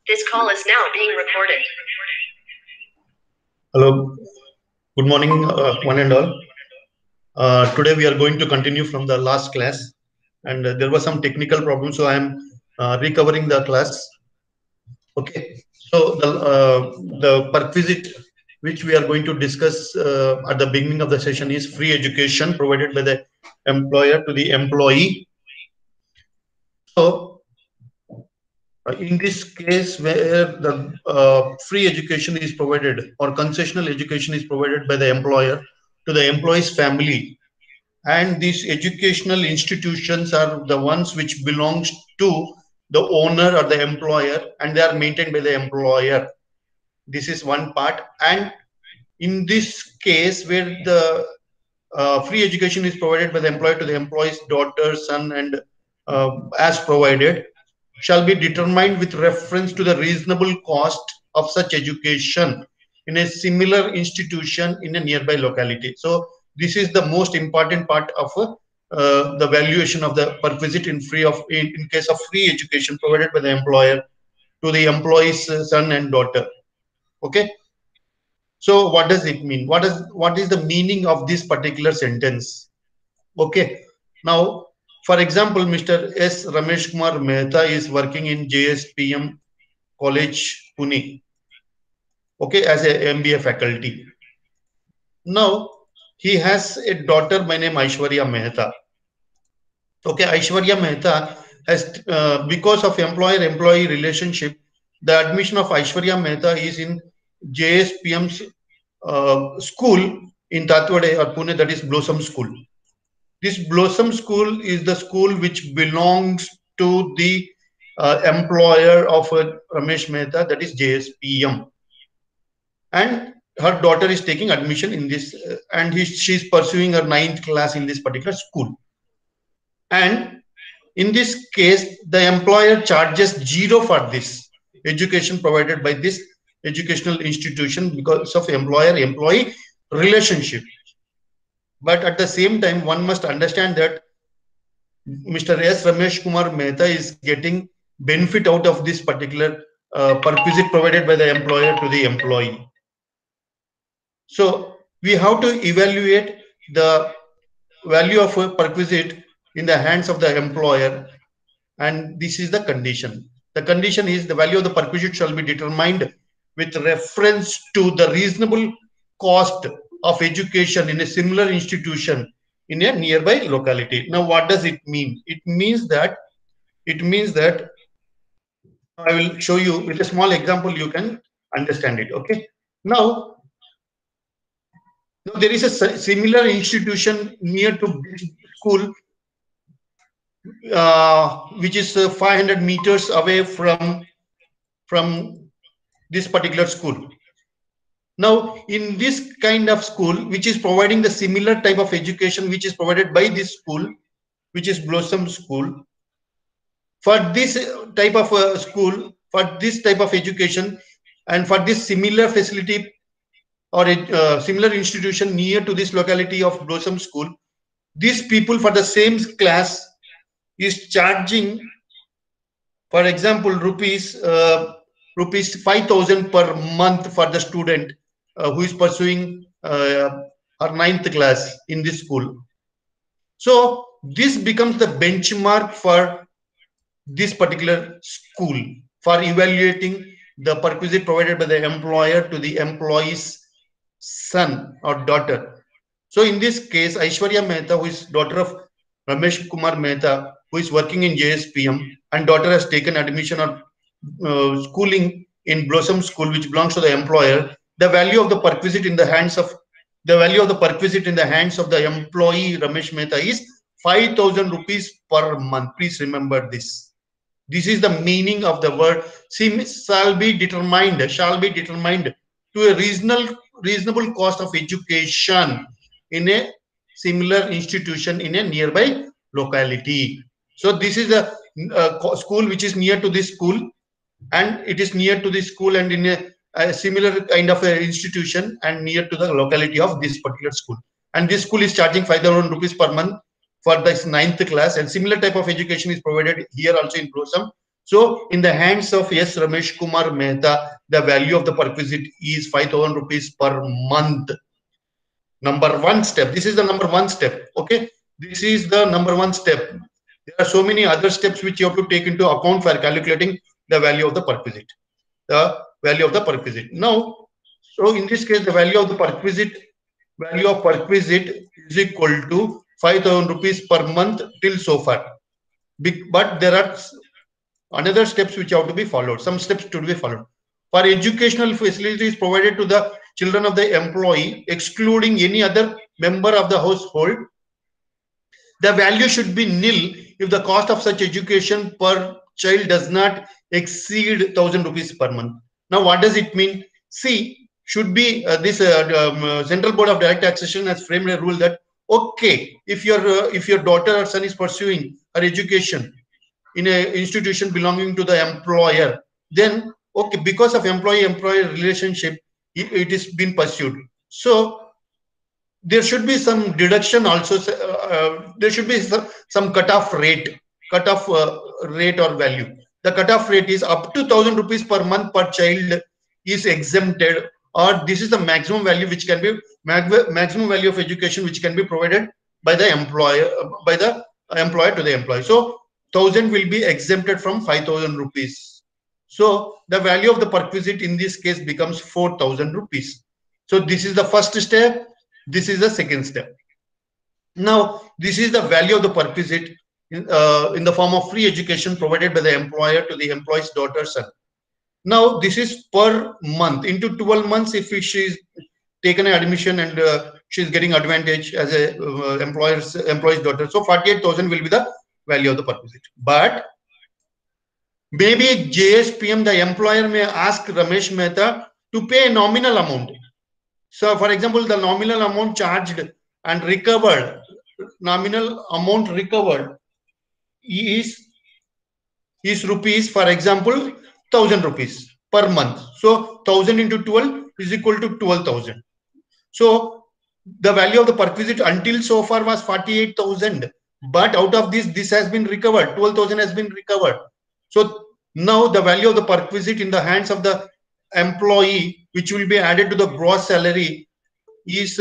This call is now being recorded. Hello, good morning, one and all. Today we are going to continue from the last class, and there was some technical problem, so I am recovering the class. Okay, so the perquisite which we are going to discuss at the beginning of the session is free education provided by the employer to the employee. So in this case where the free education is provided or concessional education is provided by the employer to the employee's family, and these educational institutions are the ones which belongs to the owner or the employer, and they are maintained by the employer. This is one part. And in this case where the free education is provided by the employer to the employee's daughter, son, and as provided, shall be determined with reference to the reasonable cost of such education in a similar institution in a nearby locality. So this is the most important part of the valuation of the perquisite in case of free education provided by the employer to the employee's son and daughter. Okay. So what does it mean? What is the meaning of this particular sentence? Okay. Now, for example, Mr. S. Ramesh Kumar Mehta is working in JSPM College, Pune. Okay, as a MBA faculty. Now, he has a daughter by name Aishwarya Mehta. Okay, Aishwarya Mehta has, because of employer-employee relationship, the admission of Aishwarya Mehta is in JSPM's school in Tatwade or Pune, that is Blossom School. This Blossom School is the school which belongs to the employer of Ramesh Mehta, that is JSPM. And her daughter is taking admission in this, and she's pursuing her 9th class in this particular school. And in this case, the employer charges zero for this education provided by this educational institution because of employer-employee relationship. But at the same time, one must understand that Mr. S. Ramesh Kumar Mehta is getting benefit out of this particular perquisite provided by the employer to the employee. So we have to evaluate the value of a perquisite in the hands of the employer, and this is the condition. The condition is the value of the perquisite shall be determined with reference to the reasonable cost of education in a similar institution in a nearby locality. Now, what does it mean? It means that I will show you with a small example, you can understand it. Okay. Now there is a similar institution near to this school, which is 500 meters away from this particular school. Now, in this kind of school, which is providing the similar type of education which is provided by this school, which is Blossom School, for this type of school, for this type of education, and for this similar facility or a similar institution near to this locality of Blossom School, these people for the same class is charging, for example, rupees 5,000 per month for the student who is pursuing her 9th class in this school. So this becomes the benchmark for this particular school for evaluating the perquisite provided by the employer to the employee's son or daughter. So in this case, Aishwarya Mehta, who is daughter of Ramesh Kumar Mehta, who is working in JSPM, and daughter has taken admission or schooling in Blossom School, which belongs to the employer. The value of the perquisite in the hands of the employee Ramesh Mehta is 5,000 rupees per month. Please remember this. This is the meaning of the word shall be determined to a reasonable cost of education in a similar institution in a nearby locality. So this is a school which is near to this school, and it is near to this school and in a similar kind of a institution and near to the locality of this particular school. And this school is charging 5,000 rupees per month for this 9th class, and similar type of education is provided here also in Blossom. So in the hands of S. Ramesh Kumar Mehta, the value of the perquisite is 5,000 rupees per month. Number one step. This is the number one step. Okay. This is the number one step. There are so many other steps which you have to take into account for calculating the value of the perquisite. The value of the perquisite. Now, so in this case, the value of the perquisite is equal to 5,000 rupees per month till so far. But there are another steps which have to be followed. Some steps to be followed. For educational facilities provided to the children of the employee, excluding any other member of the household, the value should be nil if the cost of such education per child does not exceed 1,000 rupees per month. Now, what does it mean? See, should be this Central Board of Direct Taxation has framed a rule that okay, if your daughter or son is pursuing her education in an institution belonging to the employer, then okay, because of employee-employer relationship, it is been pursued. So there should be some deduction also. There should be some cutoff rate or value. The cutoff rate is up to 1,000 rupees per month per child is exempted, or this is the maximum value which can be maximum value of education which can be provided by the employer to the employee. So 1,000 will be exempted from 5,000 rupees. So the value of the perquisite in this case becomes 4,000 rupees. So this is the first step. This is the second step. Now, this is the value of the perquisite in the form of free education provided by the employer to the employee's daughter son. Now, this is per month. Into 12 months, if she's taken an admission and she's getting advantage as a employee's daughter, so 48,000 will be the value of the perquisite. But maybe JSPM, the employer, may ask Ramesh Mehta to pay a nominal amount. So, for example, the nominal amount charged and recovered, is rupees, for example, 1,000 rupees per month. So 1,000 into 12 is equal to 12,000. So the value of the perquisite until so far was 48,000. But out of this has been recovered. 12,000 has been recovered. So now the value of the perquisite in the hands of the employee, which will be added to the gross salary, is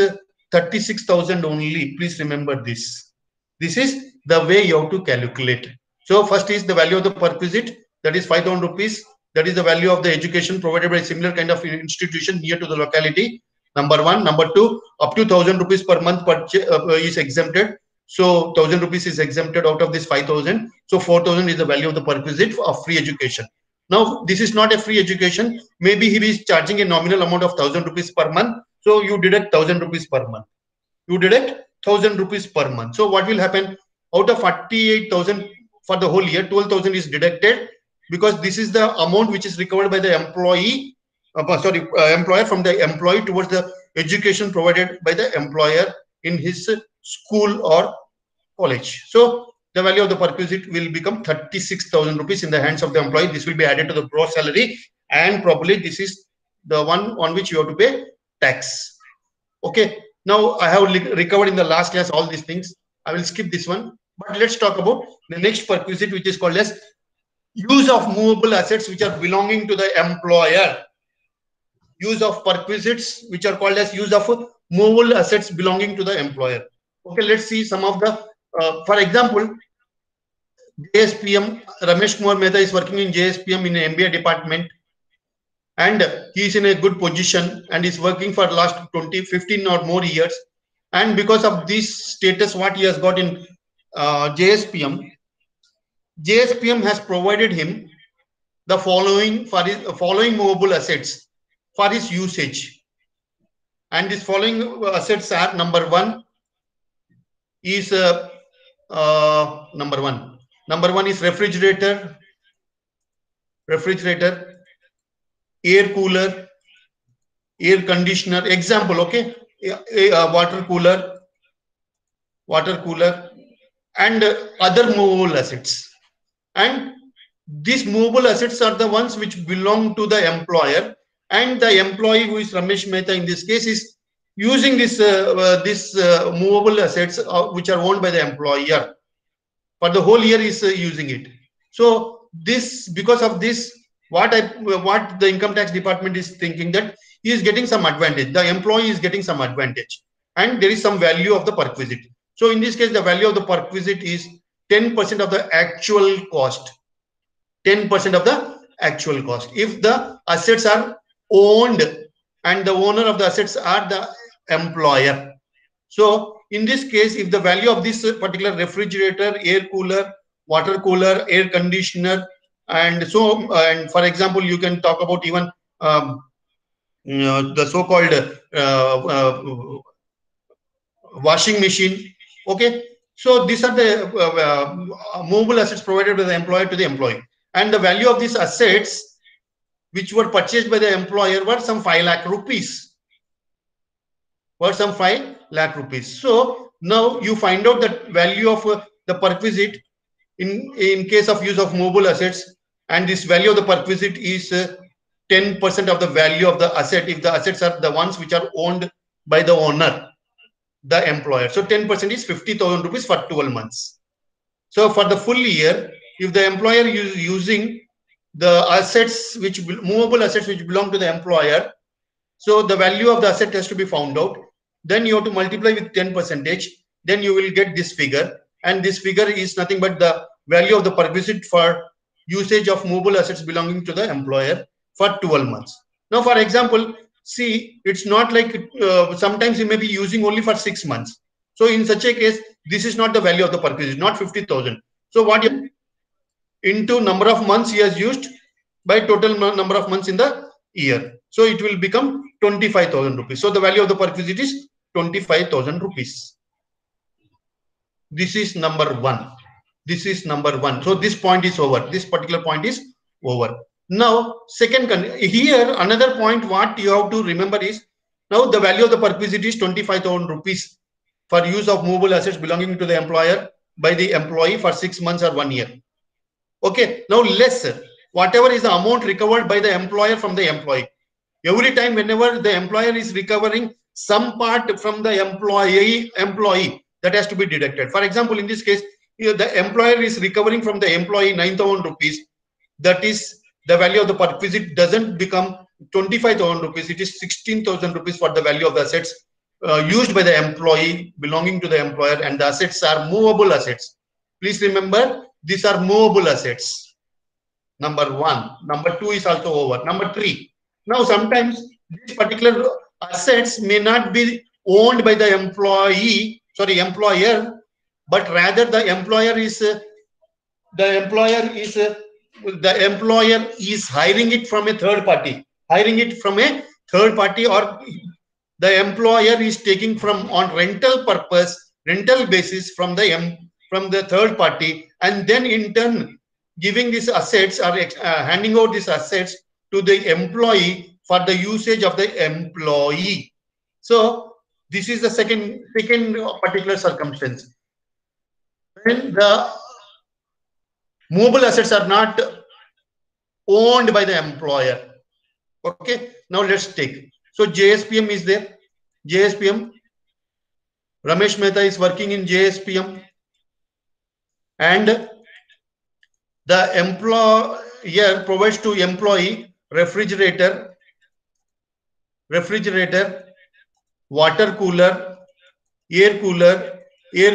36,000 only. Please remember this. This is the way you have to calculate. So first is the value of the perquisite, that is 5,000 rupees. That is the value of the education provided by a similar kind of institution near to the locality. Number one. Number two, up to 1,000 rupees per month is exempted. So 1,000 rupees is exempted out of this 5,000. So 4,000 is the value of the perquisite of free education. Now, this is not a free education. Maybe he is charging a nominal amount of 1,000 rupees per month. So you deduct 1,000 rupees per month. You deduct 1,000 rupees per month. So what will happen? Out of 48,000 for the whole year, 12,000 is deducted, because this is the amount which is recovered by the employer from the employee towards the education provided by the employer in his school or college. So the value of the perquisite will become 36,000 rupees in the hands of the employee. This will be added to the gross salary, and probably this is the one on which you have to pay tax. Okay. Now I have recovered in the last class all these things. I will skip this one, but let's talk about the next perquisite, which is called as use of movable assets which are belonging to the employer. Use of perquisites which are called as use of movable assets belonging to the employer. Okay, let's see some of the, for example, JSPM, Ramesh Kumar Mehta is working in JSPM in an MBA department, and he is in a good position and is working for last 15 or more years. And because of this status, what he has got in JSPM has provided him the following movable assets for his usage. And these following assets are: number one is refrigerator, air cooler, air conditioner. Example, okay, water cooler, and other movable assets. And these movable assets are the ones which belong to the employer, and the employee, who is Ramesh Mehta in this case, is using this movable assets which are owned by the employer for the whole year, is using it. So this, because of this, what the income tax department is thinking, that he is getting some advantage, the employee is getting some advantage, and there is some value of the perquisite. So in this case, the value of the perquisite is 10% of the actual cost. 10% of the actual cost. If the assets are owned and the owner of the assets are the employer. So in this case, if the value of this particular refrigerator, air cooler, water cooler, air conditioner, and so, and for example, you can talk about even the so-called washing machine. Okay, so these are the movable assets provided by the employer to the employee, and the value of these assets which were purchased by the employer were some 5 lakh rupees. So now you find out that value of the perquisite in case of use of movable assets, and this value of the perquisite is 10% of the value of the asset if the assets are the ones which are owned by the owner, the employer. So 10% is 50,000 rupees for 12 months. So for the full year, if the employer is using the assets which movable assets which belong to the employer, so the value of the asset has to be found out. Then you have to multiply with 10%. Then you will get this figure, and this figure is nothing but the value of the perquisite for usage of movable assets belonging to the employer for 12 months. Now, for example, see, it's not like sometimes you may be using only for 6 months. So in such a case, this is not the value of the perquisite, not 50,000. So what you into number of months he has used by total number of months in the year. So it will become 25,000 rupees. So the value of the perquisite is 25,000 rupees. This is number one. This is number one. So this point is over. This particular point is over. Now, second, here another point what you have to remember is, now the value of the perquisite is 25,000 rupees for use of movable assets belonging to the employer by the employee for 6 months or 1 year. Okay, now less whatever is the amount recovered by the employer from the employee. Every time whenever the employer is recovering some part from the employee, that has to be deducted. For example, in this case, the employer is recovering from the employee 9,000 rupees. That is the value of the perquisite doesn't become 25,000 rupees. It is 16,000 rupees for the value of the assets used by the employee belonging to the employer, and the assets are movable assets. Please remember, these are movable assets. Number one. Number two is also over. Number three. Now, sometimes these particular assets may not be owned by the employer, but rather the employer is hiring it from a third party. Or the employer is taking from on rental basis from the third party, and then in turn giving these assets or handing out these assets to the employee for the usage of the employee. So this is the second particular circumstance when the movable assets are not owned by the employer. Okay, now let's take. So JSPM is there. JSPM. Ramesh Mehta is working in JSPM, and the employer provides to employee refrigerator, water cooler, air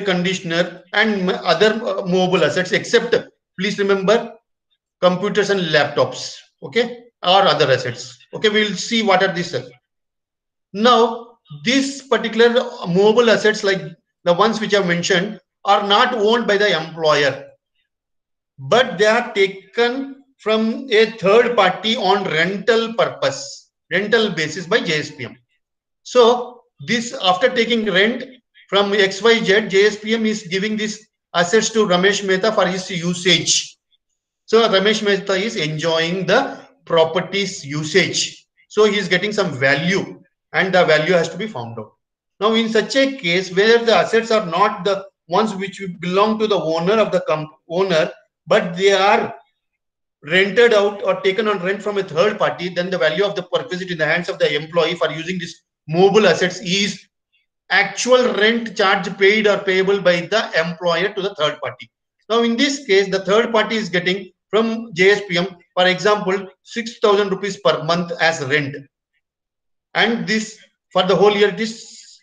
conditioner, and other movable assets, except, please remember, computers and laptops, okay, or other assets. Okay, we'll see what are these. Now, these particular movable assets, like the ones which I mentioned, are not owned by the employer, but they are taken from a third party on rental basis by JSPM. So this, after taking rent from XYZ, JSPM is giving these assets to Ramesh Mehta for his usage. So Ramesh Mehta is enjoying the property's usage. So he is getting some value, and the value has to be found out. Now, in such a case where the assets are not the ones which belong to the owner of the owner, but they are rented out or taken on rent from a third party, then the value of the perquisite in the hands of the employee for using these movable assets is actual rent charge paid or payable by the employer to the third party. Now, in this case, the third party is getting from JSPM, for example, 6,000 rupees per month as rent. And this for the whole year, it is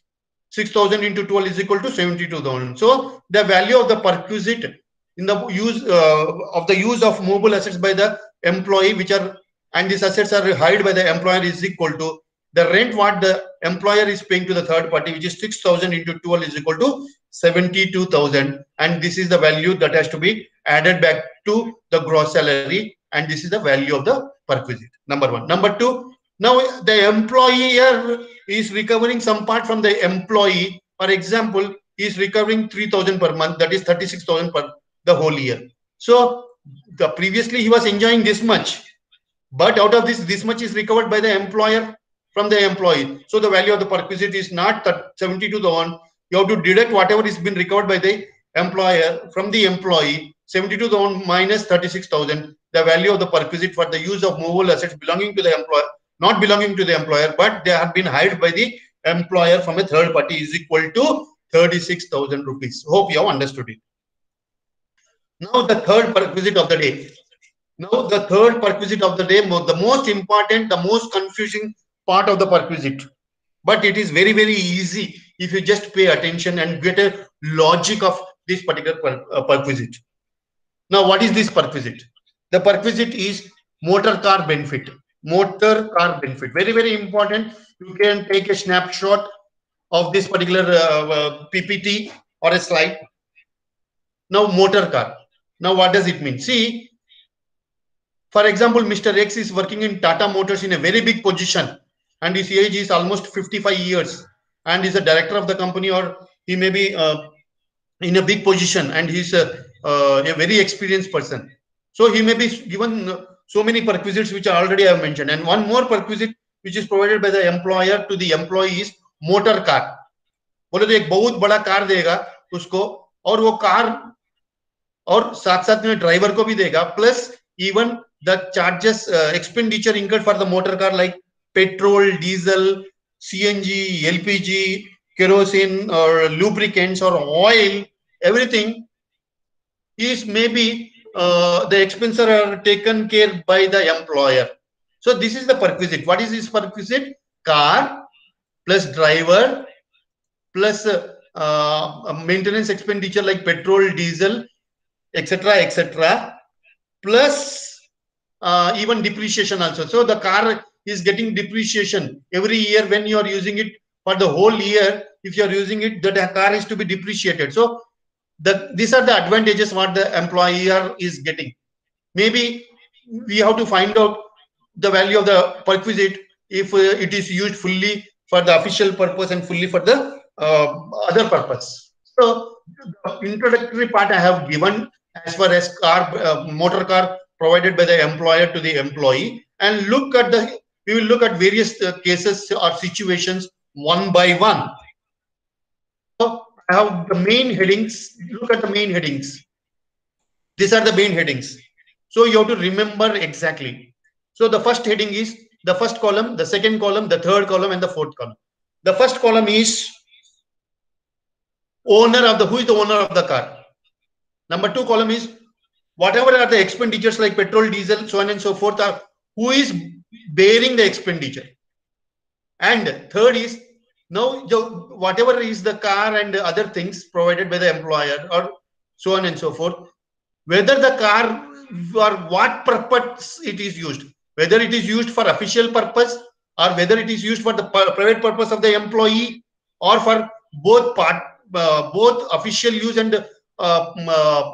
6,000 into 12 is equal to 72,000. So the value of the perquisite in the use of mobile assets by the employee, which are, and these assets are hired by the employer, is equal to the rent what the employer is paying to the third party, which is 6,000 into 12 is equal to 72,000. And this is the value that has to be added back to the gross salary. And this is the value of the perquisite. Number one. Number two, now the employer is recovering some part from the employee. For example, he is recovering 3,000 per month, that is 36,000 per the whole year. So the previously he was enjoying this much, but out of this much is recovered by the employer from the employee. So the value of the perquisite is not 72,000. You have to deduct whatever is been recovered by the employer from the employee. 72,000 minus 36,000. The value of the perquisite for the use of movable assets belonging to the employer, not belonging to the employer, but they have been hired by the employer from a third party, is equal to 36,000 rupees. Hope you have understood it. Now the third perquisite of the day. Now the third perquisite of the day, the most important, the most confusing part of the perquisite. But it is very, very easy if you just pay attention and get a logic of this particular perquisite. Now, what is this perquisite? The perquisite is motor car benefit. Motor car benefit. Very, very important. You can take a snapshot of this particular PPT or a slide. Now, motor car. Now, what does it mean? See, for example, Mr. X is working in Tata Motors in a very big position, and his age is almost 55 years, and is a director of the company, or he may be in a big position, and he's a very experienced person. So he may be given so many perquisites which I already have mentioned, and one more perquisite which is provided by the employer to the employee is motor car. बोले तो एक बहुत बड़ा car देगा उसको, और वो car और साथ साथ में ड्राइवर को भी देगा, plus even the charges expenditure incurred for the motor car like petrol, diesel, CNG, LPG, kerosene, or lubricants or oil, everything is maybe the expenses are taken care by the employer. So this is the perquisite. What is this perquisite? Car plus driver plus maintenance expenditure like petrol, diesel, etc., etc., plus even depreciation also. So the car is getting depreciation every year when you are using it for the whole year. If you are using it, that car is to be depreciated. So these are the advantages what the employer is getting. Maybe we have to find out the value of the perquisite if it is used fully for the official purpose and fully for the other purpose. So the introductory part I have given as far as motor car provided by the employer to the employee, and we will look at various cases or situations one by one. So I have the main headings. Look at the main headings. These are the main headings. So you have to remember exactly. So the first heading is the first column, the second column, the third column, and the fourth column. The first column is owner of the, who is the owner of the car. Number two column is whatever are the expenditures like petrol, diesel, so on and so forth, are who is bearing the expenditure. And third is now whatever is the car and other things provided by the employer or so on and so forth, whether the car for what purpose it is used, whether it is used for official purpose or whether it is used for the private purpose of the employee or for both official use and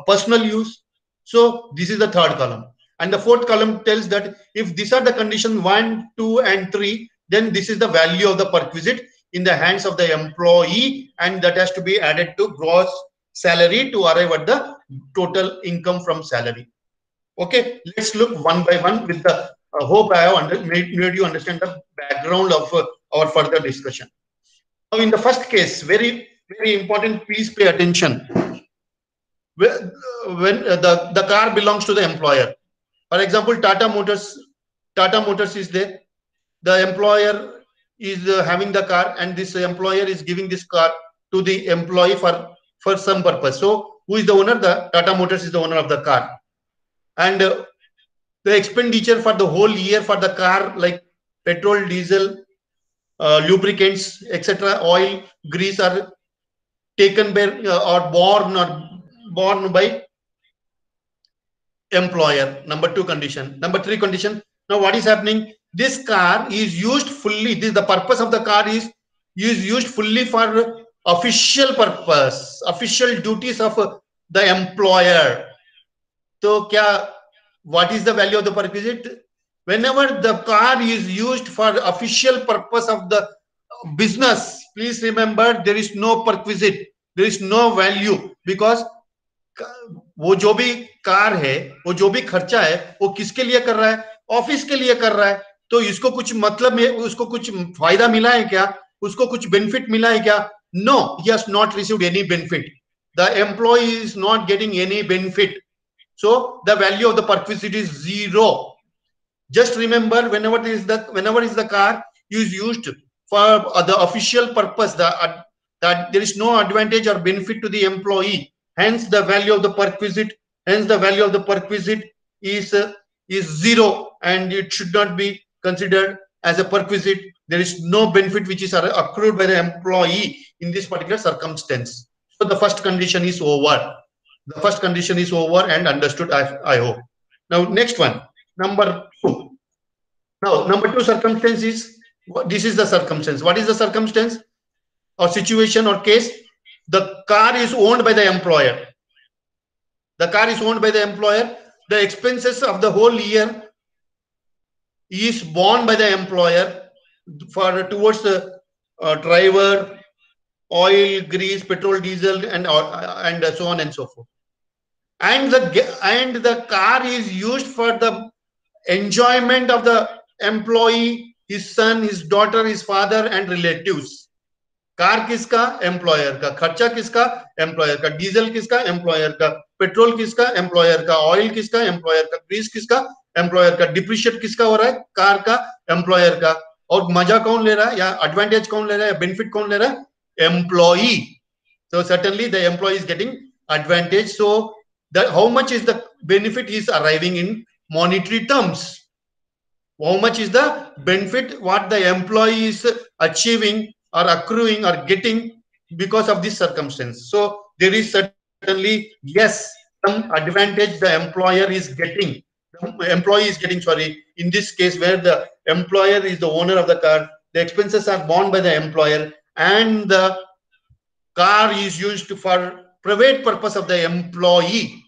personal use. So this is the third column, and the fourth column tells that if these are the conditions 1, 2, and 3, then this is the value of the perquisite in the hands of the employee, and that has to be added to gross salary to arrive at the total income from salary. Okay, let's look one by one with the hope I have made you understand the background of our further discussion. Now, in the first case, very, very important, please pay attention. When the car belongs to the employer, for example, Tata Motors is there. The employer is having the car, and this employer is giving this car to the employee for some purpose. So who is the owner? The Tata Motors is the owner of the car. And the expenditure for the whole year for the car, like petrol, diesel, lubricants, etc., oil, grease, are taken by or borne by employer. Number two condition. Number three condition. Now what is happening? This car is used fully. This, the purpose of the car is used fully for official purpose, official duties of the employer. So kya, what is the value of the perquisite? Whenever the car is used for official purpose of the business, please remember there is no perquisite, there is no value, because वो जो भी car है, वो जो भी खर्चा है, वो किसके लिए कर रहा है? ऑफिस के लिए कर रहा है. तो इसको कुछ मतलब में, उसको कुछ फायदा मिला है क्या? उसको कुछ बेनिफिट मिला है क्या? No, he has not received any benefit. The employee is not getting any benefit. So the value of the perquisite is zero. Just remember, whenever is the car is used for the official purpose, that there is no advantage or benefit to the employee. Hence, the value of the perquisite. Hence, the value of the perquisite is zero, and it should not be considered as a perquisite. There is no benefit which is accrued by the employee in this particular circumstance. So the first condition is over. The first condition is over and understood, I hope. Now, next one, number two. Now, number two circumstance is, this is the circumstance. What is the circumstance or situation or case? The car is owned by the employer. The car is owned by the employer. The expenses of the whole year is borne by the employer towards the driver, oil, grease, petrol, diesel, and so on and so forth. And the car is used for the enjoyment of the employee, his son, his daughter, his father, and relatives. Car किसका? Employer का. खर्चा किसका? Employer का. Diesel किसका? Employer का. Petrol किसका? Employer का. Oil किसका? एम्प्लॉयर का. ग्रीस किसका? एम्प्लॉयर का. डिप्रिशिएट किसका हो रहा है? कार का, एम्प्लॉयर का. और मजा कौन ले रहा है, या एडवांटेज कौन ले रहा है, या बेनिफिट कौन ले रहा है? Employee. So certainly the employee is getting advantage. So how much is the benefit is arriving in monetary terms? How much is the benefit what the employee is achieving or accruing or getting because of this circumstance? So there is certainly, yes, some advantage the employer is getting. The employee is getting, sorry, in this case where the employer is the owner of the car, the expenses are borne by the employer, and the car is used for private purpose of the employee.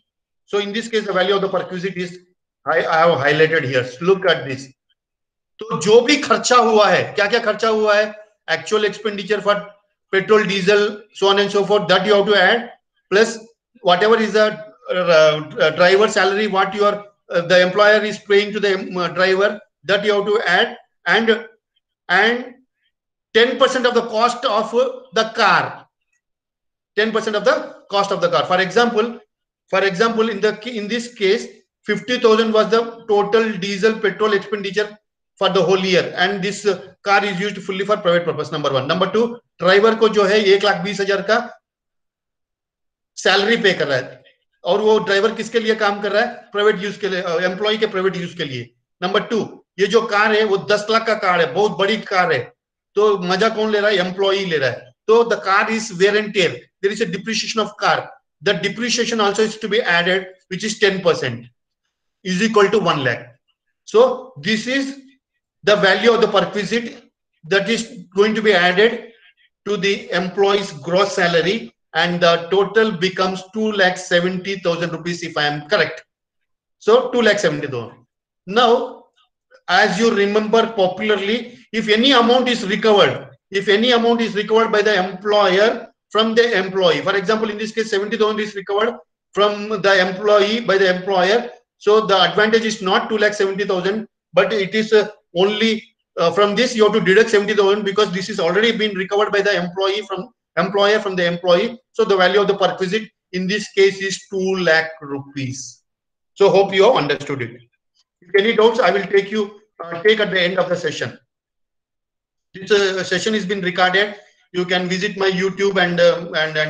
So in this case, the value of the perquisite is, I have highlighted here. Look at this. तो जो भी खर्चा हुआ है, क्या क्या खर्चा हुआ है? Actual expenditure for petrol, diesel, so on and so forth, that you have to add, plus whatever is the driver salary, what the employer is paying to the driver, that you have to add, and 10% of the cost of the car. 10% of the cost of the car. For example, in this case, 50,000 was the total diesel petrol expenditure for the whole year, and this car is used fully for private purpose. Number one. Number two, driver को जो है 1,20,000 का salary पे कर रहा है, और वो ड्राइवर किसके लिए काम कर रहा है? प्राइवेट यूज के लिए, एम्प्लॉय के प्राइवेट यूज के लिए. नंबर टू, ये जो कार है वो 10 लाख का कार है, बहुत बड़ी कार है, तो मजा कौन ले रहा है? एम्प्लॉय ले रहा है. So the car is wear and tear. There is a depreciation of car. The depreciation also is to be added, which is 10%, is equal to 1 lakh. So this is the value of the perquisite that is going to be added to the employee's gross salary, and the total becomes 2,70,000 rupees, if I am correct. So 2,70,000. Now, as you remember popularly, if any amount is recovered by the employer from the employee, for example, in this case, 70,000 is recovered from the employee by the employer. So the advantage is not 2,70,000, but it is only from this you have to deduct 70,000, because this is already been recovered by the employer from the employee. So the value of the perquisite in this case is 2 lakh rupees. So hope you have understood it. If any doubts, I will take at the end of the session. This session has been recorded. You can visit my YouTube and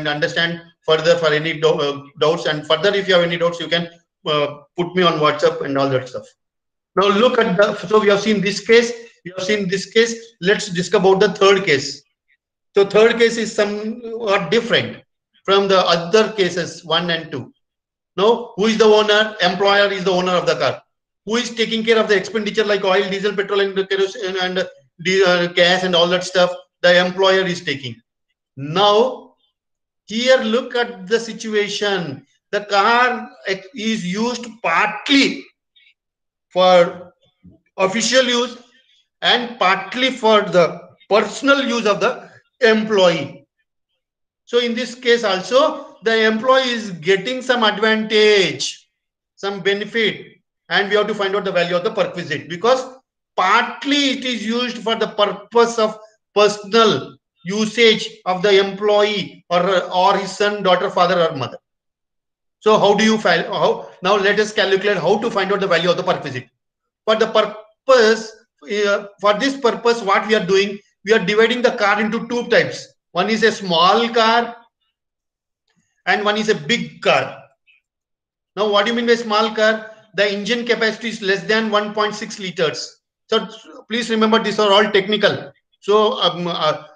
understand further for any doubts. And further, if you have any doubts, you can put me on WhatsApp and all that stuff. Now look at the, so we have seen this case, we have seen this case. Let's discuss about the third case. So third case is somewhat different from the other cases 1 and 2. Now, who is the owner? Employer is the owner of the car. Who is taking care of the expenditure like oil, diesel, petrol, and kerosene and gas and all that stuff? The employer is taking. Now, here look at the situation. The car is used partly for official use and partly for the personal use of the employee. So in this case also, the employee is getting some advantage, some benefit, and we have to find out the value of the perquisite, because partly it is used for the purpose of personal usage of the employee or his son, daughter, father, or mother. So how do you find, how now let us calculate how to find out the value of the perquisite. For the purpose, for this purpose, what we are doing, we are dividing the car into two types. One is a small car and one is a big car. Now, what do you mean by small car? The engine capacity is less than 1.6 liters. So please remember, these are all technical. So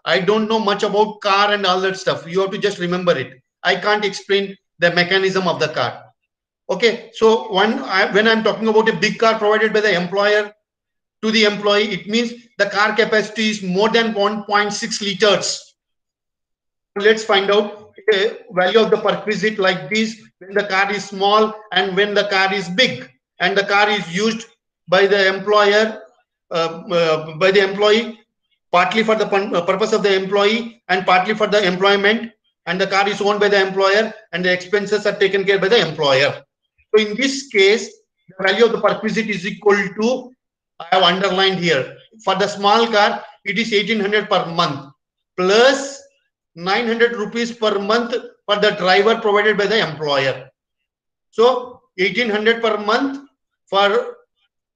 I don't know much about car and all that stuff. You have to just remember it. I can't explain the mechanism of the car. Okay, so when I'm talking about a big car provided by the employer to the employee, it means the car capacity is more than 1.6 liters. Let's find out a value of the perquisite like this when the car is small and when the car is big, and the car is used by the employer, by the employee, partly for the purpose of the employee and partly for the employment, and the car is owned by the employer and the expenses are taken care by the employer. So in this case, the value of the perquisite is equal to, I have underlined here, for the small car, it is 1800 per month plus 900 rupees per month for the driver provided by the employer. So 1800 per month for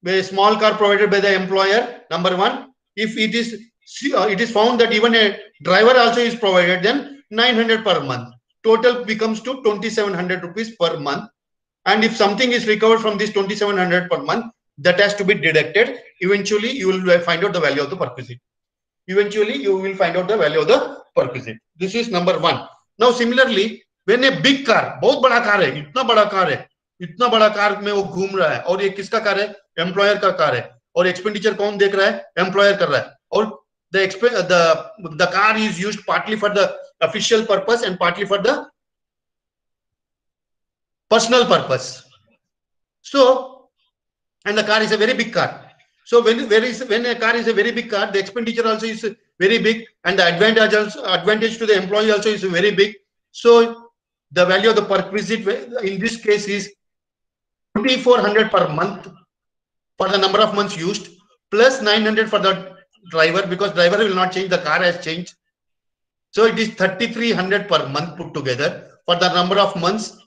a small car provided by the employer, number one. If it is found that even a driver also is provided, then 900 per month. Total becomes to 2700 rupees per month. And if something is recovered from this 2700 per month, that has to be deducted. Eventually, you will find out the value of the perquisite. Eventually, you will find out the value of the perquisite. This is number one. Now, similarly, when a big car, बहुत बड़ा car है, इतना बड़ा car में वो घूम रहा है, और ये किसका कार है? एम्प्लॉयर का कार है, और एक्सपेंडिचर कौन देख रहा है? एम्प्लॉयर कर रहा है, और the car is used partly for the official purpose and partly for the personal purpose. So, and the car is a very big car. So when a car is a very big car, the expenditure also is very big, and the advantage to the employee also is very big. So the value of the perquisite in this case is 2400 per month for the number of months used, plus 900 for the driver, because driver will not change, the car has changed. So it is 3300 per month put together for the number of months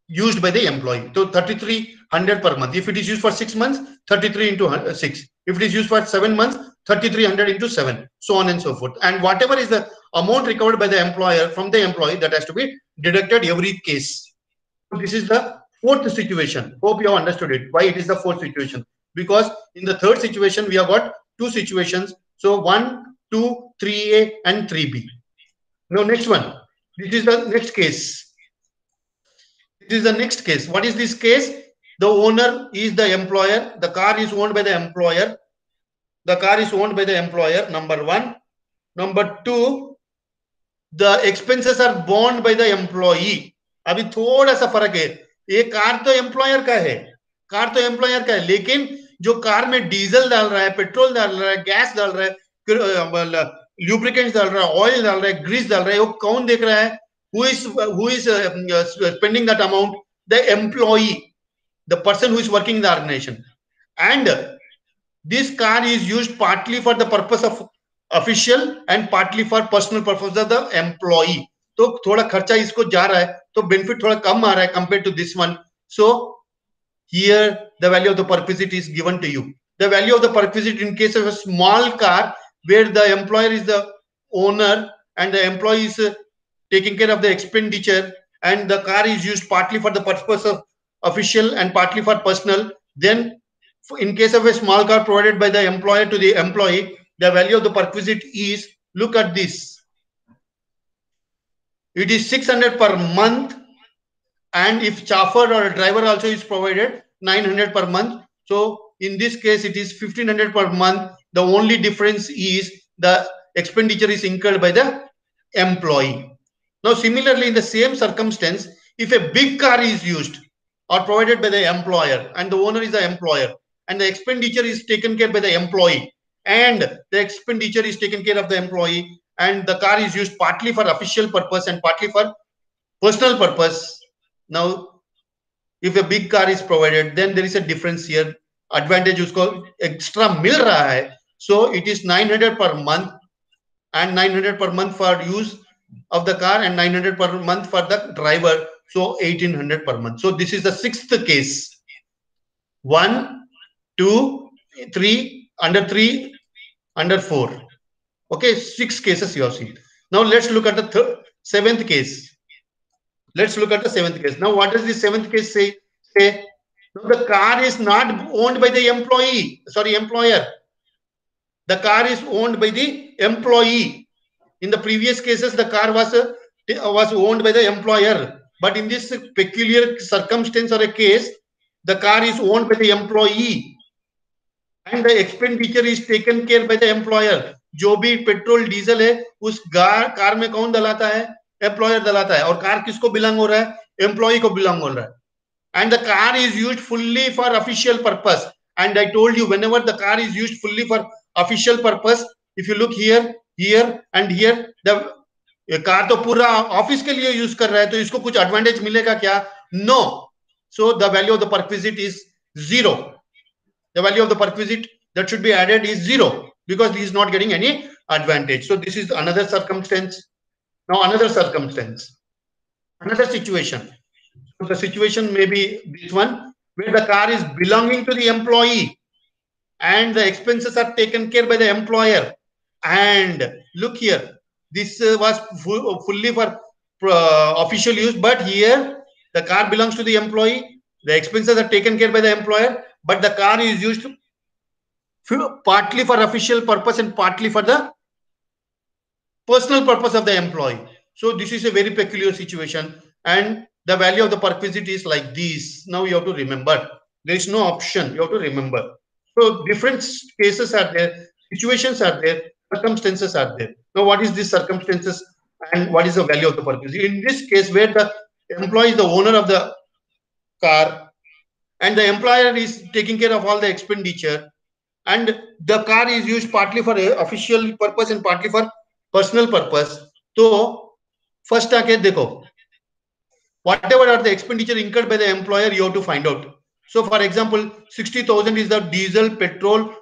used by the employee. So 3300 per month. If it is used for 6 months, 33 into 6. If it is used for 7 months, 3300 into 7, so on and so forth. And whatever is the amount recovered by the employer from the employee, that has to be deducted every case. So this is the fourth situation. Hope you have understood it. Why it is the fourth situation? Because in the third situation, we have got two situations. So 1, 2, 3A and 3B. Now next one. This is the next case. This is the next case. What is this case? The owner is the employer. The car is owned by the employer. The car is owned by the employer, number one. Number two, the expenses are borne by the employee. अभी थोड़ा सा फर्क है. ये car तो employer का है, लेकिन जो कार में डीजल डाल रहा है, पेट्रोल डाल रहा है, गैस डाल रहा है, ल्यूब्रिकेंट्स डाल रहा है, ऑयल डाल रहा है, ग्रीस डाल रहा है, वो कौन देख रहा है? Who is spending that amount? The employee, the person who is working in the organization. And this car is used partly for the purpose of official and partly for personal purpose of the employee. तो थोड़ा खर्चा इसको जा रहा है, तो benefit थोड़ा कम आ रहा है compared to this one. So here the value of the perquisite is given to you. The value of the perquisite in case of a small car where the employer is the owner and the employee is taking care of the expenditure, and the car is used partly for the purpose of official and partly for personal, then in case of a small car provided by the employer to the employee, the value of the perquisite is, look at this, it is 600 per month, and if chauffeur or a driver also is provided, 900 per month. So in this case it is 1500 per month. The only difference is the expenditure is incurred by the employee. Now similarly, in the same circumstance, if a big car is used or provided by the employer and the owner is the employer, and the expenditure is taken care by the employee, and the expenditure is taken care of the employee, and the car is used partly for official purpose and partly for personal purpose. Now if a big car is provided, then there is a difference here. Advantage usko extra mil raha hai, so it is 900 per month, and 900 per month for use of the car, and 900 per month for the driver, so 1800 per month. So this is the sixth case. 1, 2, 3, under 3, under 4. Okay, 6 cases you have seen. Now let's look at the seventh case. Let's look at the seventh case. Now what does the seventh case say? Say the car is not owned by the employer. The car is owned by the employee. In the previous cases, the car was owned by the employer. But in this peculiar circumstance or a case, the car is owned by the employee, and the expenditure is taken care by the employer. जो भी petrol diesel है उस car में कौन डलाता है? Employer डलाता है. और car किसको बिलोंग हो रहा है? एम्प्लॉय को बिलोंग हो रहा है. And the car is used fully for official purpose. And I told you, whenever the car is used fully for official purpose, if you look here, here and here, the car तो पूरा office के लिए use कर रहा है, तो इसको कुछ एडवांटेज मिलेगा क्या? No. So the value of the perquisite is 0. The value of the perquisite that should be added is 0, because he is not getting any advantage. So this is another circumstance. Now another circumstance, another situation. So the situation may be this one, where the car is belonging to the employee and the expenses are taken care by the employer. And look here, this was fully for official use, but here the car belongs to the employee, the expenses are taken care by the employer, but the car is used partly for official purpose and partly for the personal purpose of the employee. So this is a very peculiar situation, and the value of the perquisite is like this. Now you have to remember, there is no option, you have to remember. So different cases are there, situations are there, circumstances are there. Now what is these circumstances and what is the value of the perquisite? In this case, where the employee is the owner of the car and the employer is taking care of all the expenditure, and the car is used partly for official purpose and partly for personal purpose. So first आके देखो, whatever are the expenditure incurred by the employer, you have to find out. So for example, 60,000 is the diesel, petrol,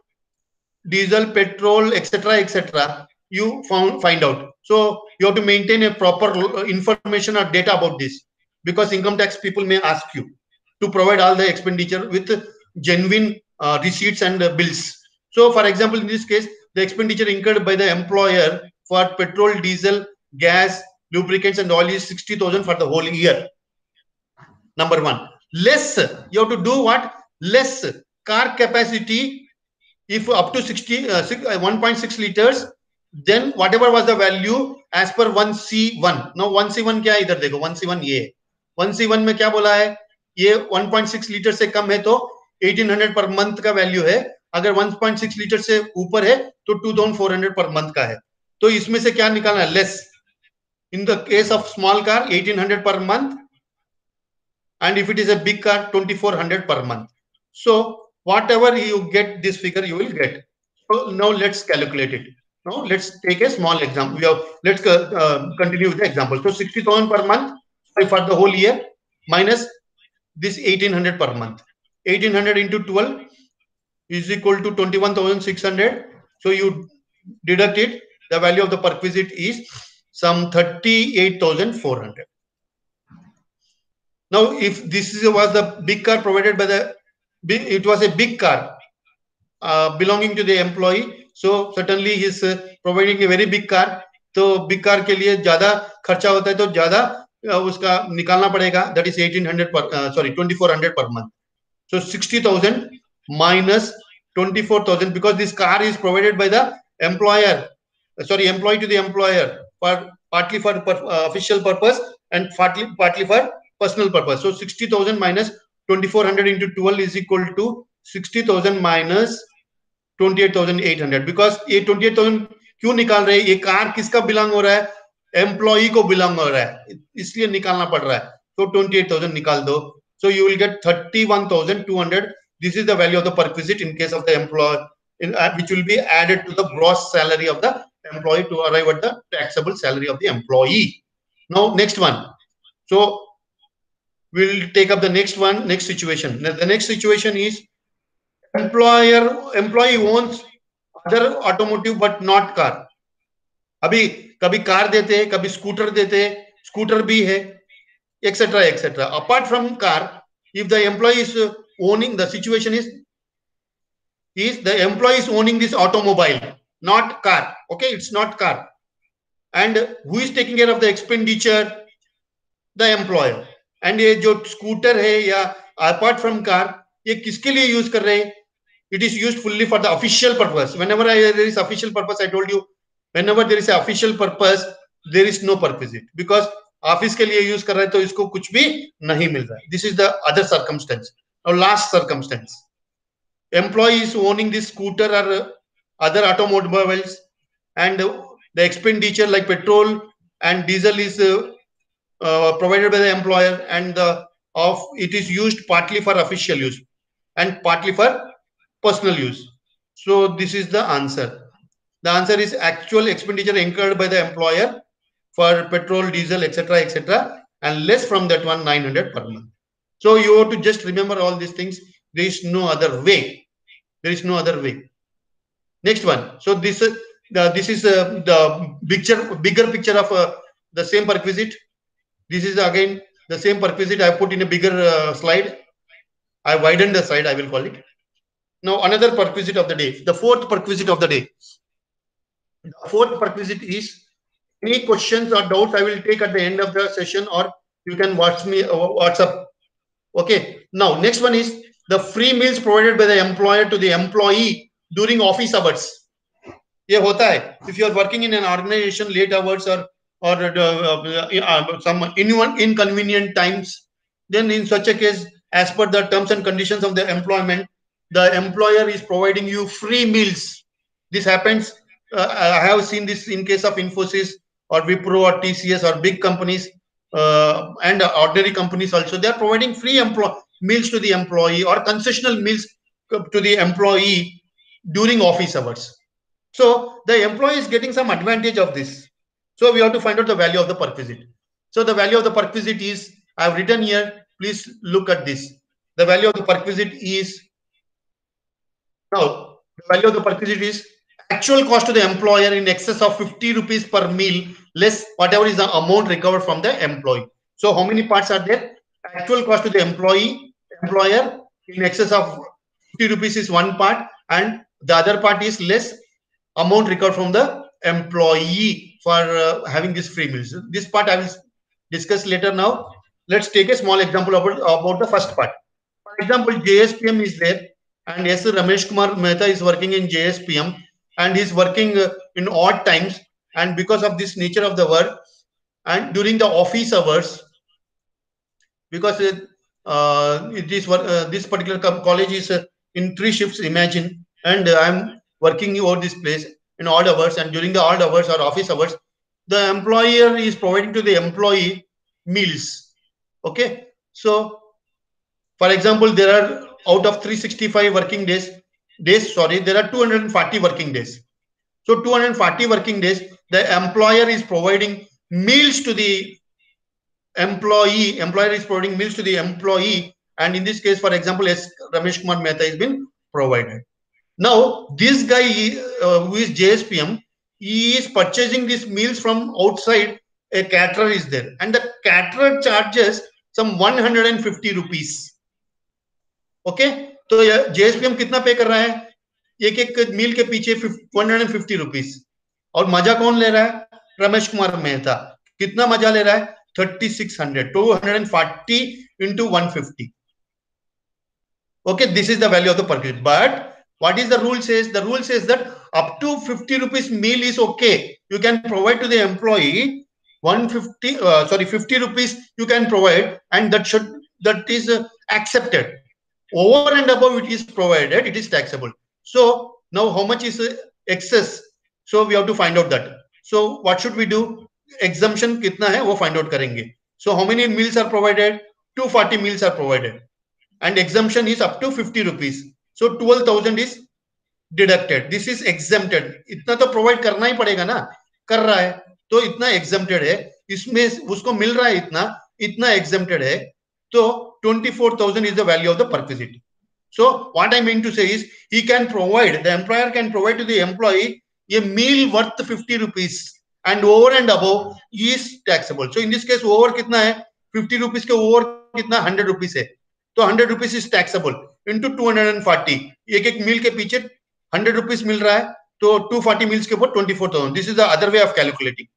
etc., etc. You find out. So you have to maintain a proper information or data about this, because income tax people may ask you to provide all the expenditure with genuine receipts and bills. So for example, in this case, the expenditure incurred by the employer for petrol, diesel, gas, lubricants and oil is 60,000 for the whole year. Number one. Less, you have to do what? Less car capacity. If up to 1.6 liters, then whatever was the value as per 1C1. Now 1C1 क्या है? इधर देखो, 1C1 ये 1C1 में क्या बोला है? ये 1.6 लीटर से कम है तो 1800 पर मंथ का वैल्यू है. अगर 1.6 लीटर से ऊपर है तो 2400 पर मंथ का है. तो इसमें से क्या निकालना है? Less. In the case of small car, 1800 per month, and if it is a big car, 2400 per month. So whatever you get this figure, you will get. So now let's calculate it. Now let's take a small example. Let's continue with the example. So 60,000 per month for the whole year minus this 1800 per month. 1800 into 12 is equal to 21,600. So you deduct it. The value of the perquisite is some 38,400. Now, if this was the big car provided by it was a big car belonging to the employee, so certainly he is providing a very big car. तो big car के लिए ज्यादा खर्चा होता है, तो ज्यादा उसका निकालना पड़ेगा. That is 2400 per month. So 60,000 minus 24,000 because this car is provided by the employer, sorry, employee to the employer for partly for official purpose and partly for personal purpose. So 60,000 minus 2400 into 12 is equal to 60,000 minus 28,800. Because ये 28,000 क्यों निकाल रहे हैं? ये car किसका belong हो रहा है? एम्प्लॉई को बिलोंग हो रहा है, इसलिए निकालना पड़ रहा है. तो 28,000 निकाल दो. So you will get 31,200. This is the value of the perquisite in case of the employee, which will be added to the gross salary of the employee to arrive at the taxable salary of the employee. Now next one. So we'll take up the next one, next situation. The next situation is employee owns other automotive but not car. अभी कभी car देते हैं, कभी scooter देते हैं, scooter भी है, etc etc. Apart from car, if the employee is owning, the situation is the employee is owning this automobile, not car. Okay, it's not car. And who is taking care of the expenditure? The employer. And ये जो scooter है या apart from car, ये किसके लिए use कर रहे हैं? It is used fully for the official purpose. Whenever there is official purpose, I told you, whenever there is a official purpose, there is no perquisite, because office के लिए use कर रहे हैं तो इसको कुछ भी नहीं मिल रहा है. This is the other circumstance. Now last circumstance, employee is owning this scooter or other automobiles, and the expenditure like petrol and diesel is provided by the employer, and it is used partly for official use and partly for personal use. So this is the answer. The answer is actual expenditure incurred by the employer for petrol, diesel, etc., etc., and less from that one 900 per month. So you have to just remember all these things. There is no other way. There is no other way. Next one. So this is the bigger picture of the same perquisite. This is again the same perquisite I put in a bigger slide. I widened the slide, I will call it. Now another perquisite of the day, the fourth perquisite of the day. The fourth perquisite is, any questions or doubts I will take at the end of the session, or you can WhatsApp. Okay. Now next one is the free meals provided by the employer to the employee during office hours. ये होता है. If you are working in an organization late hours or some inconvenient times, then in such a case, as per the terms and conditions of the employment, the employer is providing you free meals. This happens. I have seen this in case of Infosys or Wipro or TCS or big companies and ordinary companies also. They are providing free meals to the employee or concessional meals to the employee during office hours. So the employee is getting some advantage of this. So we have to find out the value of the perquisite. So the value of the perquisite is, I have written here, please look at this. The value of the perquisite is, now the value of the perquisite is actual cost to the employer in excess of 50 rupees per meal, less whatever is the amount recovered from the employee. So how many parts are there? Actual cost to the employer in excess of 50 rupees is one part, and the other part is less amount recovered from the employee for having this free meals. This part I will discuss later. Now let's take a small example about the first part. For example, JSPM is there, and yes, Ramesh Kumar Mehta is working in JSPM, and he's working in odd times, and because of this nature of the work and during the office hours, because this particular college is in 3 shifts, imagine, and I'm working over this place in odd hours, and during the odd hours or office hours, the employer is providing to the employee meals. Okay, so for example, there are out of 365 working days, there are 240 working days. So 240 working days, the employer is providing meals to the employee. Employer is providing meals to the employee, and in this case, for example, yes, Ramesh Kumar Mehta has been provided. Now this guy who is JSPM, he is purchasing these meals from outside. A caterer is there, and the caterer charges some 150 rupees. Okay, तो JSPM कितना पे कर रहा है? एक मील के पीछे 150 rupees. और मजा कौन ले रहा है? रमेश कुमार मेहता. कितना मजा ले रहा है? 3600. 240 into 150. Okay, this is the value of the perquisite. But what is the rule says? The rule says that up to 50 rupees meal is okay. You can provide to the employee 50 rupees you can provide, and that is accepted. Over and above it is provided, it is taxable. So now how much is excess? So we have to find out that. So what should we do? Exemption kitna hai wo find out karenge. So how many meals are provided? 240 meals are provided, and exemption is up to 50 rupees. So 12,000 is deducted. This is exempted. इतना तो provide करना ही पड़ेगा ना, कर रहा है तो इतना exempted है, इसमें उसको मिल रहा है इतना exempted है, तो 24,000 is the value of the perquisite. So what I mean to say is he can provide, the employer can provide to the employee a meal worth 50 rupees and over and above is taxable. So in this case over कितना है, 50 rupees के over कितना 100 rupees है, तो 100 rupees is taxable into 240. एक meal के पीछे 100 rupees मिल रहा है, तो 240 meals के ऊपर 24,000. This is the other way of calculating.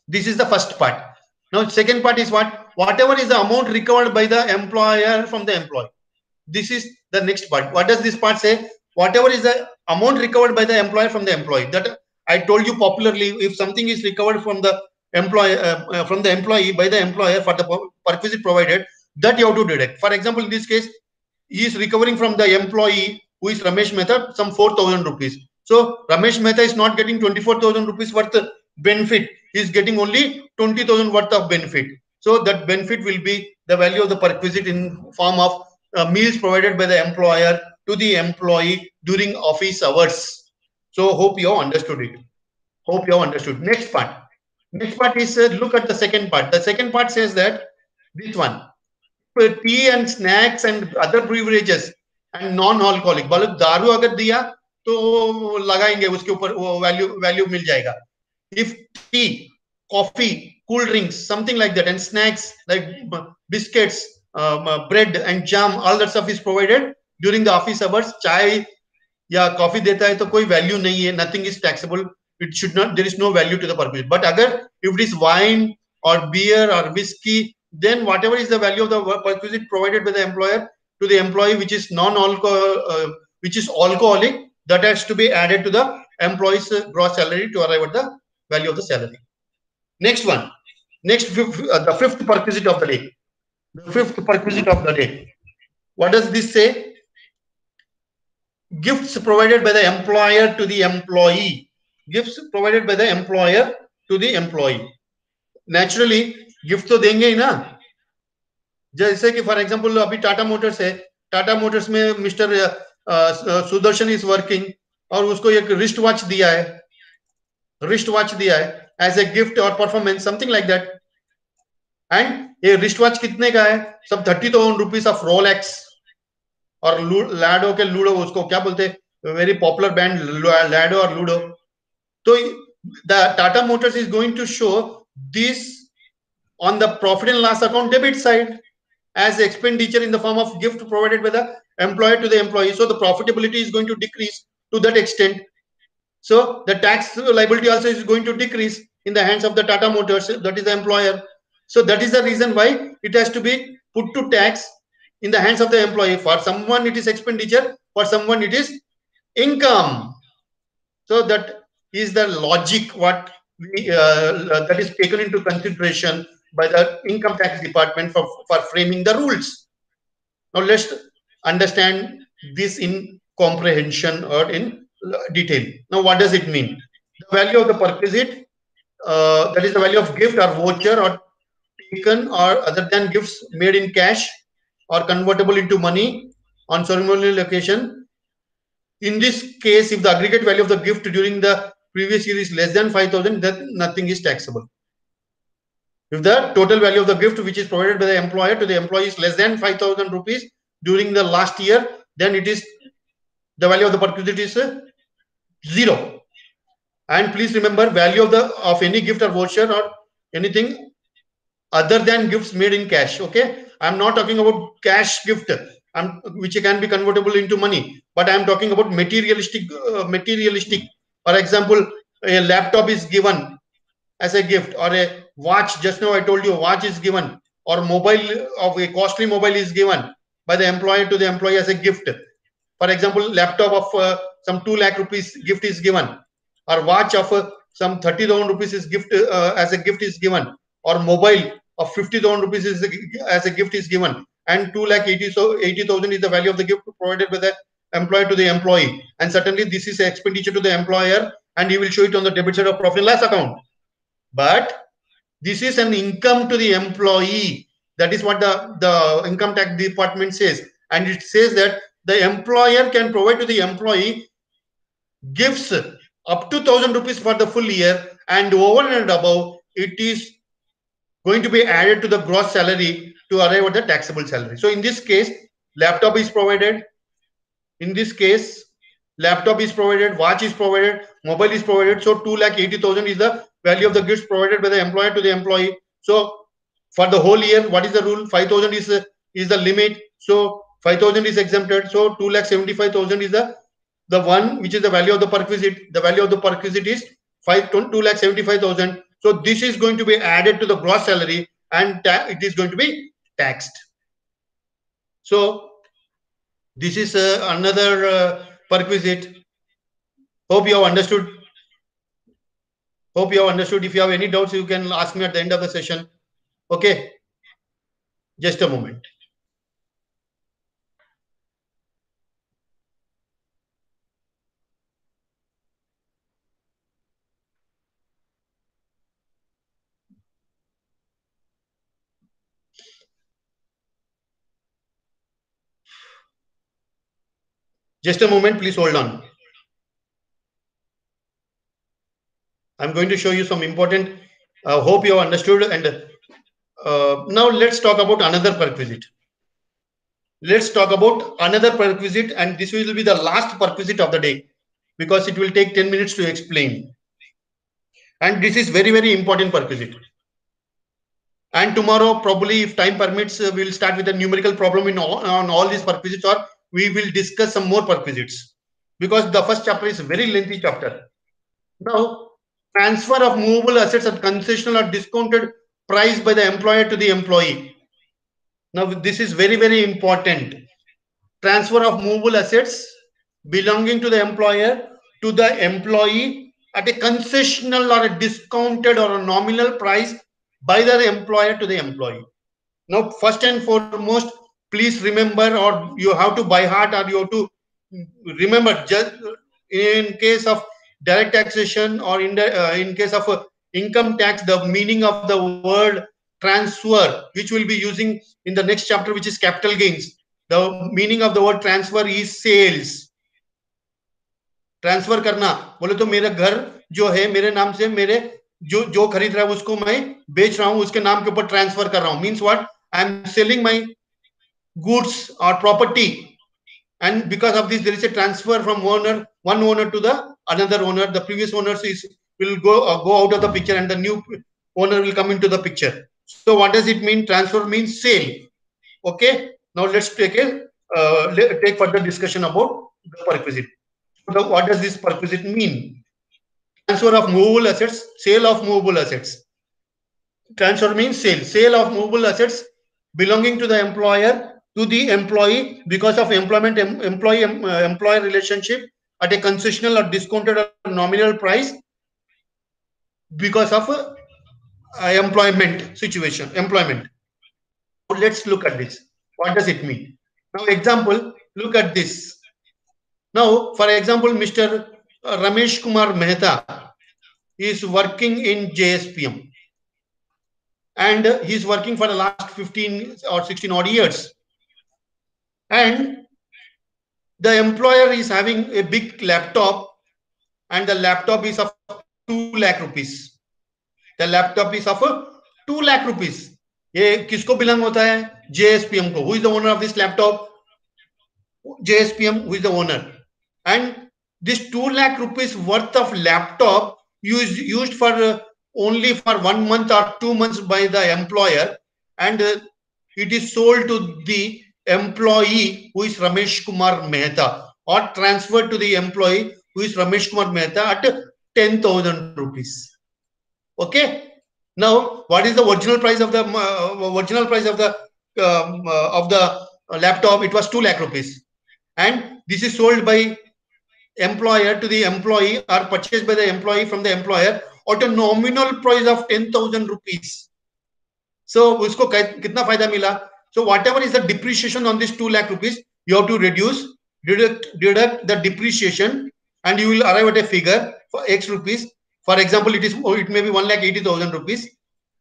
This is the first part. Now second part is what? Whatever is the amount recovered by the employer from the employee. This is the next part. What does this part say? Whatever is the amount recovered by the employer from the employee. That I told you popularly, if something is recovered from the employee by the employer for the perquisite provided, that you have to deduct. For example, in this case, he is recovering from the employee who is Ramesh Mehta some 4,000 rupees. So Ramesh Mehta is not getting 24,000 rupees worth benefit. He is getting only 20,000 worth of benefit. So that benefit will be the value of the perquisite in form of meals provided by the employer to the employee during office hours. So hope you have understood it. Hope you have understood. Next part. Next part is look at the second part. The second part says that this one, tea and snacks and other beverages and non-alcoholic. मतलब दारू अगर दिया तो लगाएंगे उसके ऊपर वो value मिल जाएगा. If tea, coffee, cool drinks, something like that, and snacks like biscuits, bread and jam, all that stuff is provided during the office hours. Chai या कॉफी देता है तो कोई वैल्यू नहीं है, nothing is taxable. It should not, there is no value to the perquisite. But अगर if it is wine or beer or whiskey, then whatever is the value of the perquisite provided by the employer to the employee which is which is alcoholic, that has to be added to the employee's gross salary to arrive at the value of the salary. Next one, the fifth perquisite of the day. The fifth perquisite of the day. What does this say? Gifts provided by the employer to the employee. Gifts provided by the employer to the employee. Naturally, gift तो देंगे ही ना. जैसे कि for example अभी Tata Motors है, Tata Motors में mister Sudarshan is working और उसको एक रिस्ट वॉच दिया है एज ए गिफ्ट और performance, something like that. And ये रिस्ट वॉच कितने का है? सब 30,000 रुपीज ऑफ रोलेक्स और लैडो के लूडो, उसको क्या बोलते हैं, वेरी पॉपुलर बैंड लैडो और लूडो. तो the Tata Motors is going to show this on the profit and loss account debit side as expenditure in the form of gift provided by the employer to the employee. So the profitability is going to decrease to that extent. So the tax liability also is going to decrease in the hands of the Tata Motors, that is the employer. So that is the reason why it has to be put to tax in the hands of the employee. For someone it is expenditure, for someone it is income. So that is the logic what that is taken into consideration by the income tax department for framing the rules. Now let's understand this in comprehension or in detail. Now what does it mean? The value of the perquisite, that is the value of gift or voucher or taken or other than gifts made in cash or convertible into money on ceremonial occasion. In this case, if the aggregate value of the gift during the previous year is less than 5,000, then nothing is taxable. If the total value of the gift which is provided by the employer to the employee is less than 5,000 rupees during the last year, then it is the value of the perquisite is 0. And please remember, value of any gift or voucher or anything other than gifts made in cash. Okay, I'm not talking about cash gift which can be convertible into money, but I'm talking about materialistic. For example, a laptop is given as a gift, or a watch, just now I told you a watch is given, or mobile of a costly mobile is given. by the employer to the employee as a gift. For example, laptop of some 2 lakh rupees gift is given, or watch of some 30,000 rupees is gift as a gift is given, or mobile of 50,000 rupees is as a gift is given, and 2,80,000 is the value of the gift provided by the employer to the employee. And certainly this is expenditure to the employer, and he will show it on the debit side of profit and loss account. But this is an income to the employee. That is what the income tax department says. And it says that the employer can provide to the employee gifts up to 1,000 rupees for the full year, and over and above, it is going to be added to the gross salary to arrive at the taxable salary. So in this case, laptop is provided. In this case, laptop is provided, watch is provided, mobile is provided. So 2,80,000 is the value of the goods provided by the employer to the employee. So for the whole year, what is the rule? 5,000 is the limit. So 5,000 is exempted. So 2,75,000 is the one which is the value of the perquisite. The value of the perquisite is 2,75,000. So this is going to be added to the gross salary, and it is going to be taxed. So this is another perquisite. Hope you have understood. Hope you have understood. If you have any doubts, you can ask me at the end of the session. Okay. Just a moment. Just a moment, please hold on. I'm going to show you some important, hope you have understood. And now let's talk about another perquisite. Let's talk about another perquisite, and this will be the last perquisite of the day, because it will take 10 minutes to explain. And this is very, very important perquisite. And tomorrow, probably, if time permits, we'll start with a numerical problem on all these perquisites, or we will discuss some more perquisites, because the first chapter is a very lengthy chapter. Now, transfer of movable assets at concessional or discounted price by the employer to the employee. Now, this is very, very important. Transfer of movable assets belonging to the employer to the employee at a concessional or a discounted or a nominal price by the employer to the employee. Now, first and foremost, please remember, or you have to by heart, or you have to remember, just in case of direct taxation, or in case of income tax, the meaning of the word transfer, which we'll be using in the next chapter, which is capital gains. The meaning of the word transfer is sales. Transfer करना बोले तो मेरा घर जो है मेरे नाम से, मेरे जो खरीद रहा है उसको मैं बेच रहा हूं, उसके नाम के ऊपर ट्रांसफर कर रहा हूं. Means what? I am selling my goods or property, and because of this there is a transfer from one owner to the another owner. The previous owner will go out of the picture, and the new owner will come into the picture. So what does it mean? Transfer means sale. Okay, now let's take further discussion about the perquisite. So what does this perquisite mean? Transfer of movable assets, sale of movable assets. Transfer means sale of movable assets belonging to the employer to the employee because of employer relationship at a concessional or discounted or nominal price because of employment situation. Let's look at this. What does it mean? Now, example, look at this. Now, for example, Mr. Ramesh Kumar Mehta is working in JSPM, and he's working for the last 15 or 16 odd years. And the employer is having a big laptop, and the laptop is of 2 lakh rupees. The laptop is of 2 lakh rupees. ये किसको belong होता है? JSPM को. Who is the owner of this laptop? JSPM, who is the owner. And this 2 lakh rupees worth of laptop used for only for 1 month or 2 months by the employer, and it is sold to the employee who is Ramesh Kumar Mehta, or transferred to the employee who is Ramesh Kumar Mehta at 10,000 rupees. Okay. Now, what is the original price of the laptop, it was 2 lakh rupees, and this is sold by employer to the employee or purchased by the employee from the employer at a nominal price of 10,000 rupees. So उसको कितना फायदा मिला? So whatever is the depreciation on this 2 lakh rupees, you have to deduct the depreciation, and you will arrive at a figure for X rupees. For example, it may be 1,80,000 rupees,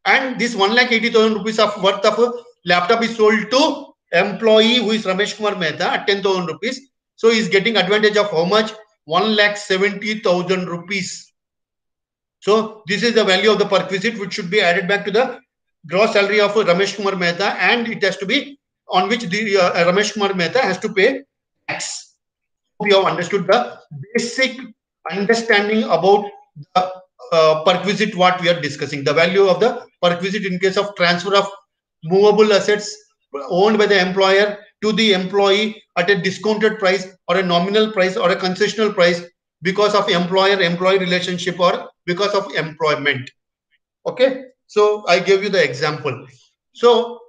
and this 1,80,000 rupees of worth of laptop is sold to employee who is Ramesh Kumar Mehta at 10,000 rupees. So he is getting advantage of how much? 1,70,000 rupees. So this is the value of the perquisite, which should be added back to the gross salary of Ramesh Kumar Mehta, and it has to be on which the Ramesh Kumar Mehta has to pay tax. Hope you have understood the basic understanding about the perquisite what we are discussing. The value of the perquisite in case of transfer of movable assets owned by the employer to the employee at a discounted price or a nominal price or a concessional price because of employer-employee relationship or because of employment. Okay, so I gave you the example. So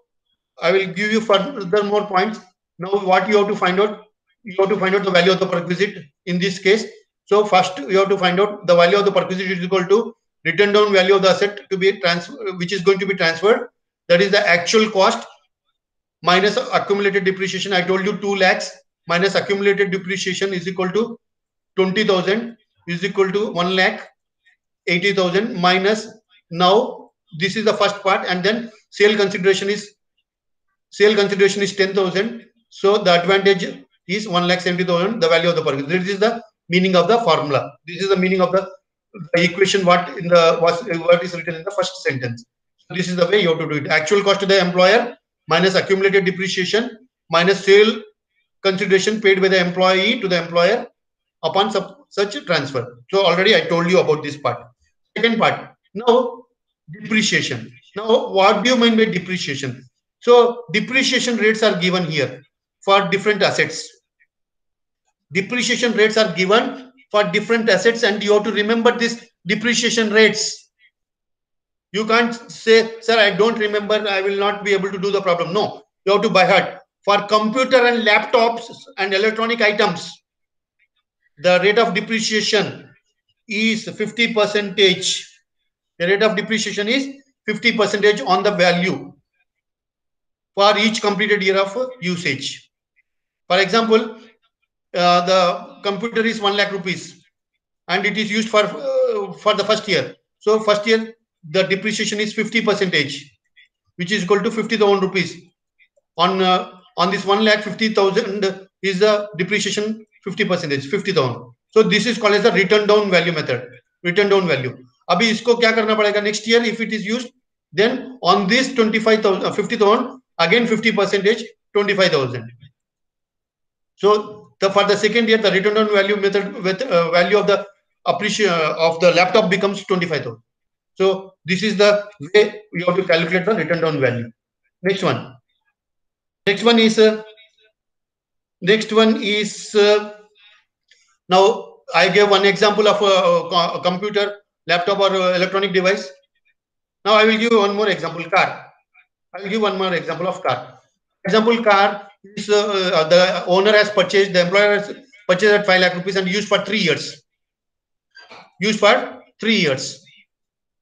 I will give you further more points. Now what you have to find out? You have to find out the value of the perquisite in this case. So first you have to find out the value of the perquisite is equal to written down value of the asset to be transferred, which is going to be transferred. That is the actual cost minus accumulated depreciation. I told you 2 lakhs minus accumulated depreciation is equal to 20,000 is equal to 1,80,000 minus, now this is the first part, and then sale consideration is 10,000. So the advantage is 1,70,000, the value of the perquisite. This is the meaning of the formula. This is the meaning of the equation what is written in the first sentence. So this is the way you have to do it. Actual cost to the employer minus accumulated depreciation minus sale consideration paid by the employee to the employer upon such transfer. So already I told you about this part. Second part, now depreciation. Now what do you mean by depreciation? So depreciation rates are given here for different assets. Depreciation rates are given for different assets, and you have to remember this depreciation rates. You can't say, sir, I don't remember, I will not be able to do the problem. No, you have to by heart. For computer and laptops and electronic items, the rate of depreciation is 50%. The rate of depreciation is 50% on the value for each completed year of usage. For example, the computer is 1 lakh rupees and it is used for the first year. So first year the depreciation is 50%, which is equal to 50,000 rupees. On this 1,50,000 is the depreciation 50%, 50,000. So this is called as the written down value method. Written down value. अभी इसको क्या करना पड़ेगा? Next year, if it is used, then on this 25,000, 50,000, again 50%, 25,000. So for the second year, the written down value method with value of the of the laptop becomes 25,000. So this is the way we have to calculate the written down value. Next one. Next one is now I gave one example of a computer, laptop, or electronic device. Now I will give one more example, car. I will give one more example of car. Example, car is the owner has purchased, the employer has purchased at 5 lakh rupees and used for 3 years. Used for 3 years.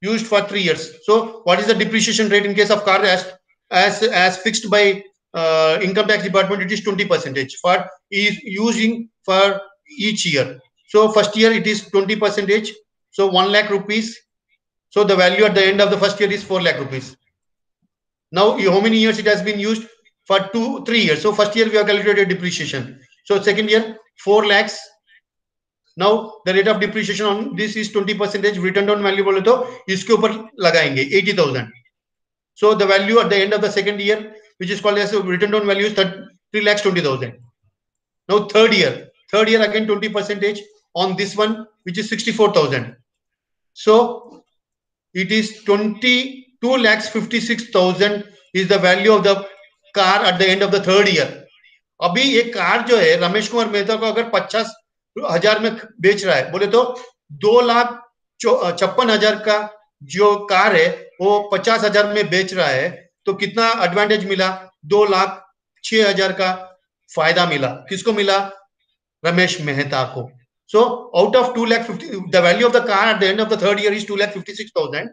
Used for 3 years. So what is the depreciation rate in case of car as fixed by income tax department? It is 20% for is using for each year. So first year it is 20%. So 1 lakh rupees. So the value at the end of the first year is 4 lakh rupees. Now how many years it has been used? For 3 years. So first year we have calculated depreciation. So second year 4 lakhs. Now the rate of depreciation on this is 20%. Written down value बोले तो इसके ऊपर लगाएंगे 80,000. So the value at the end of the second year, which is called as a written down value, is 3,20,000. Now third year again 20% on this one, which is 64,000. So it is 22,56,000 is the value of the car at the end of the third year. अभी ये car जो है रमेश कुमार मेहता को अगर 50,000 में बेच रहा है बोले तो 2,56,000 का जो कार है वो 50,000 में बेच रहा है, तो कितना एडवांटेज मिला? 2,00,000 6,000 का फायदा मिला. किसको मिला? रमेश मेहता को. So out of 2,50,000, the value of the car at the end of the third year is 2,56,000,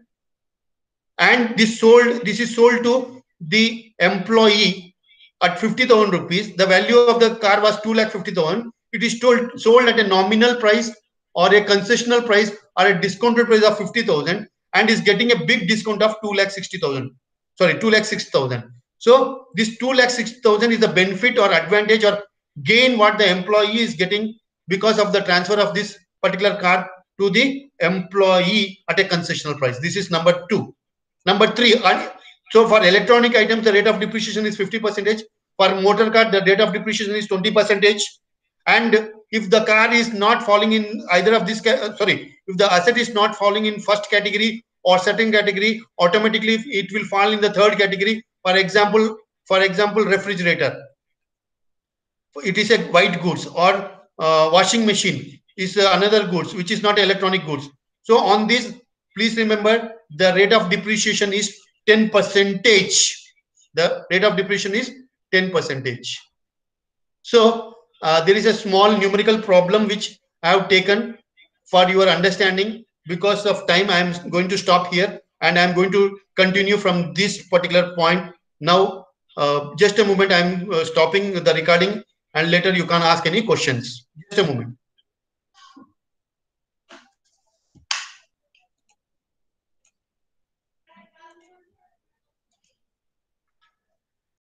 and this is sold to the employee at 50,000 rupees. The value of the car was 2,50,000. It is sold at a nominal price or a concessional price or a discounted price of 50,000, and is getting a big discount of 2,60,000. Sorry, 2,06,000. So this 2,06,000 is the benefit or advantage or gain what the employee is getting because of the transfer of this particular car to the employee at a concessional price. This is number 2. Number 3, so for electronic items, the rate of depreciation is 50%. For motor car, the rate of depreciation is 20%. And if the car is not falling in either of this, if the asset is not falling in first category or second category, automatically it will fall in the third category. For example, refrigerator. It is a white goods, or washing machine is another goods which is not electronic goods. So on this, please remember the rate of depreciation is 10%. The rate of depreciation is 10%. So there is a small numerical problem which I have taken for your understanding. Because of time, I am going to stop here and I am going to continue from this particular point. Now, just a moment, I am stopping the recording, and later you can ask any questions. Just a moment.